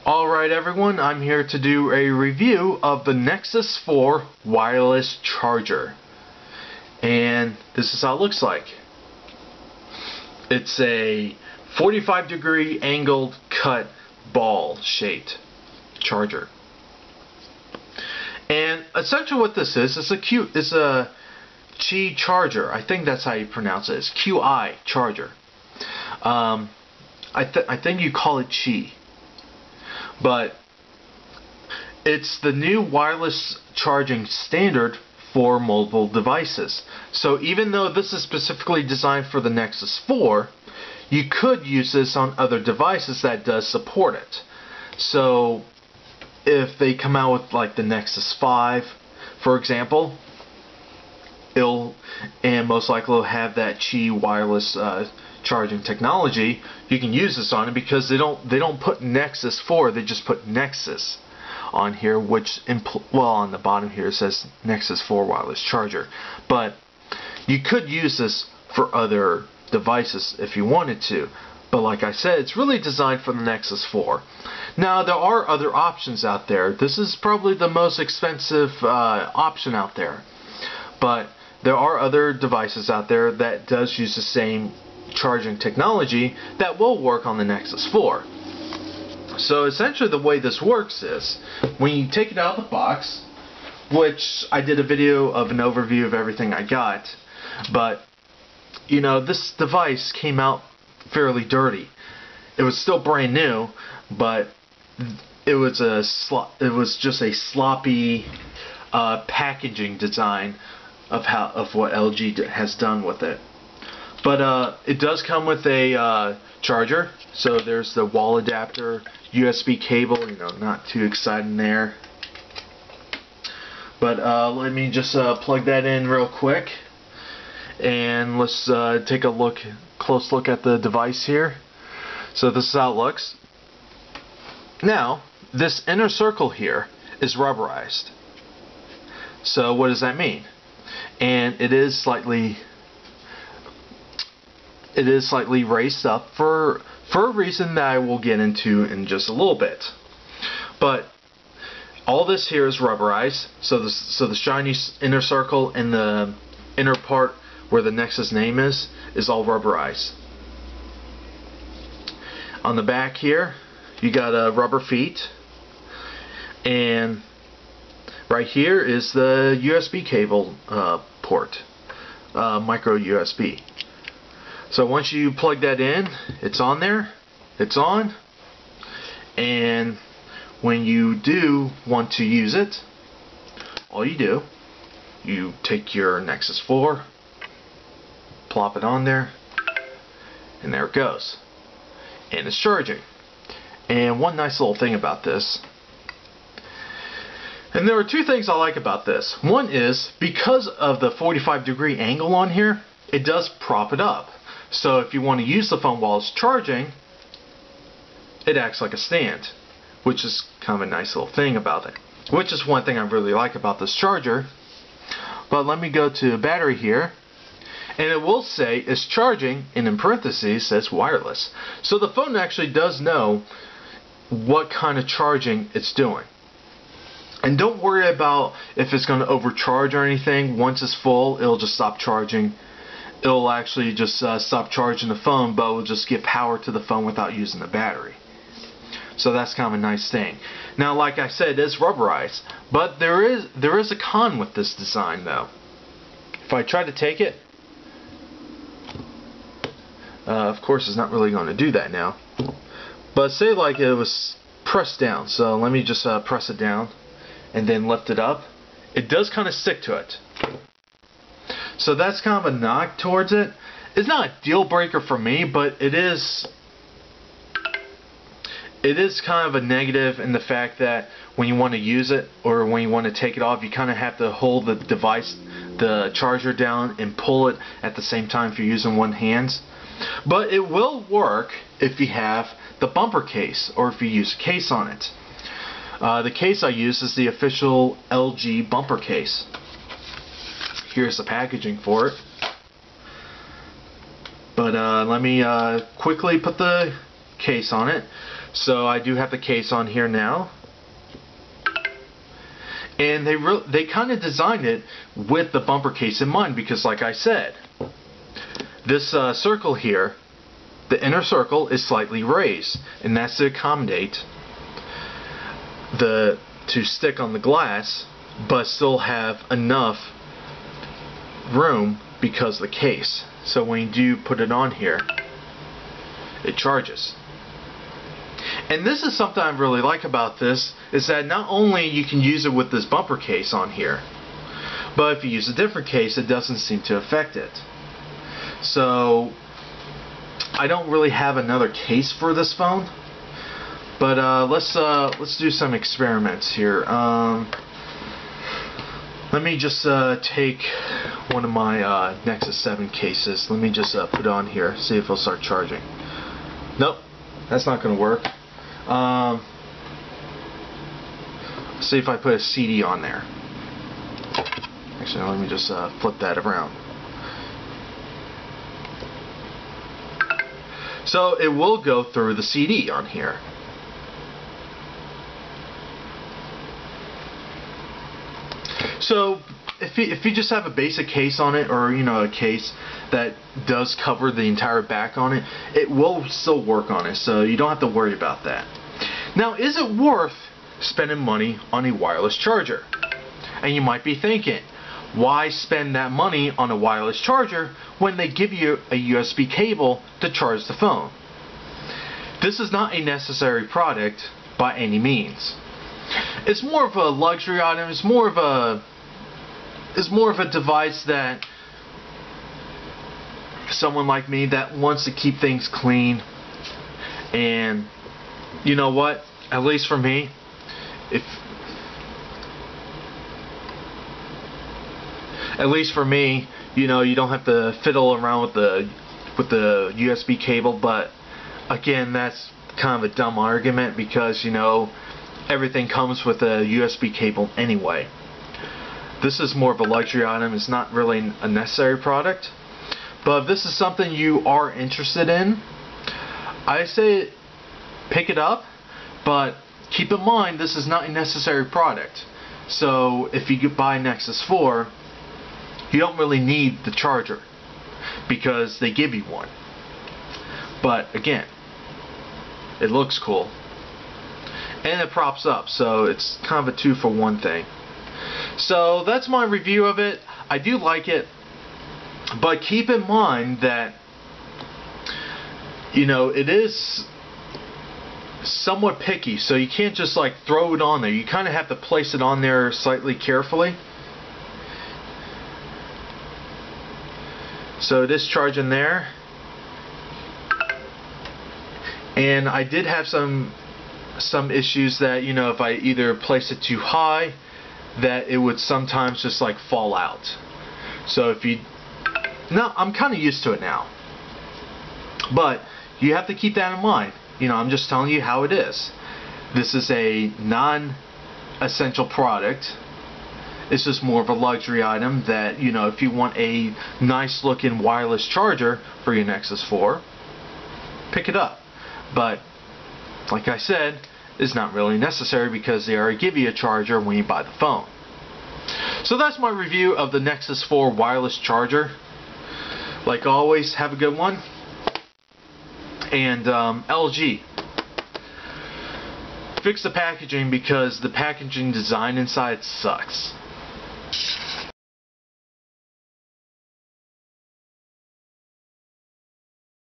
Alright everyone, I'm here to do a review of the Nexus 4 wireless charger. And this is how it looks like. It's a 45-degree angled cut ball shaped charger. And essentially what this is a Qi charger. I think that's how you pronounce it. It's QI charger. I think you call it Qi. But it's the new wireless charging standard for mobile devices. So even though this is specifically designed for the Nexus 4, you could use this on other devices that does support it. So if they come out with like the Nexus 5, for example, and most likely will have that Qi wireless charging technology, you can use this on it because they don't put Nexus 4, they just put Nexus on here, which on the bottom here it says Nexus 4 wireless charger. But you could use this for other devices if you wanted to. But like I said, it's really designed for the Nexus 4. Now there are other options out there. This is probably the most expensive option out there. But there are other devices out there that does use the same charging technology that will work on the Nexus 4. So essentially the way this works is when you take it out of the box, which I did a video of an overview of everything I got, but you know, this device came out fairly dirty. It was still brand new, but it was just a sloppy packaging design of what LG has done with it. But it does come with a charger. So there's the wall adapter, USB cable. You know, not too exciting there. But let me just plug that in real quick, and let's take a close look at the device here. So this is how it looks. Now, this inner circle here is rubberized. So what does that mean? And it is slightly raised up for a reason that I will get into in just a little bit. But all this here is rubberized, so the shiny inner circle and the inner part where the Nexus name is all rubberized. On the back here, you got rubber feet, and right here is the USB cable port, micro USB. So once you plug that in, it's on there, it's on, and when you do want to use it, all you do, you take your Nexus 4, plop it on there, and there it goes. And it's charging. And one nice little thing about this, and there are two things I like about this. One is, because of the 45-degree angle on here, it does prop it up. So if you want to use the phone while it's charging, it acts like a stand, which is kind of a nice little thing about it. Which is one thing I really like about this charger. But let me go to battery here, and it will say it's charging, and in parentheses says wireless. So the phone actually does know what kind of charging it's doing. And don't worry about if it's going to overcharge or anything. Once it's full, it'll just stop charging. It'll actually just stop charging the phone, but it will just give power to the phone without using the battery. So that's kind of a nice thing. Now, like I said, it is rubberized, but there is a con with this design though. If I try to take it, of course it's not really going to do that now. But say like it was pressed down, so let me just press it down and then lift it up. It does kind of stick to it. So that's kind of a knock towards it. It's not a deal breaker for me, but it is kind of a negative in the fact that when you want to use it or when you want to take it off, you kind of have to hold the device, the charger down, and pull it at the same time if you're using one hand. But it will work if you have the bumper case or if you use a case on it. The case I use is the official LG bumper case. Here's the packaging for it. But let me quickly put the case on it. So I do have the case on here now. And they kind of designed it with the bumper case in mind, because like I said, this circle here, the inner circle is slightly raised, and that's to accommodate to stick on the glass but still have enough room because of the case. So when you do put it on here, it charges. And this is something I really like about this, is that not only you can use it with this bumper case on here, but if you use a different case, it doesn't seem to affect it. So I don't really have another case for this phone, but let's do some experiments here. Let me just take one of my Nexus 7 cases. Let me just put it on here, see if it'll start charging. Nope, that's not going to work. See if I put a CD on there. Actually, let me just flip that around. So it will go through the CD on here. So if you just have a basic case on it, or a case that does cover the entire back on it, it will still work on it, so you don't have to worry about that. Now, is it worth spending money on a wireless charger? And you might be thinking, why spend that money on a wireless charger when they give you a USB cable to charge the phone? This is not a necessary product by any means. It's more of a luxury item. It's more of a device that someone like me that wants to keep things clean. And you know what? At least for me, you don't have to fiddle around with the USB cable. But again, that's kind of a dumb argument, because everything comes with a USB cable anyway. This is more of a luxury item. It's not really a necessary product. But if this is something you are interested in, I say pick it up, but keep in mind this is not a necessary product. So if you buy Nexus 4, you don't really need the charger, because they give you one. But again, it looks cool, and it props up, so it's kind of a 2-for-1 thing. So that's my review of it. I do like it, but keep in mind that it is somewhat picky, so you can't just like throw it on there. You kind of have to place it on there slightly carefully. So it is charging there, and I did have some issues that if I either place it too high, that it would sometimes just like fall out. So I'm kind of used to it now, but you have to keep that in mind. I'm just telling you how it is. This is a non-essential product. It's just more of a luxury item that, if you want a nice looking wireless charger for your Nexus 4, pick it up. But like I said, it's not really necessary, because they already give you a charger when you buy the phone. So that's my review of the Nexus 4 wireless charger. Like always, have a good one. And LG, fix the packaging, because the packaging design inside sucks.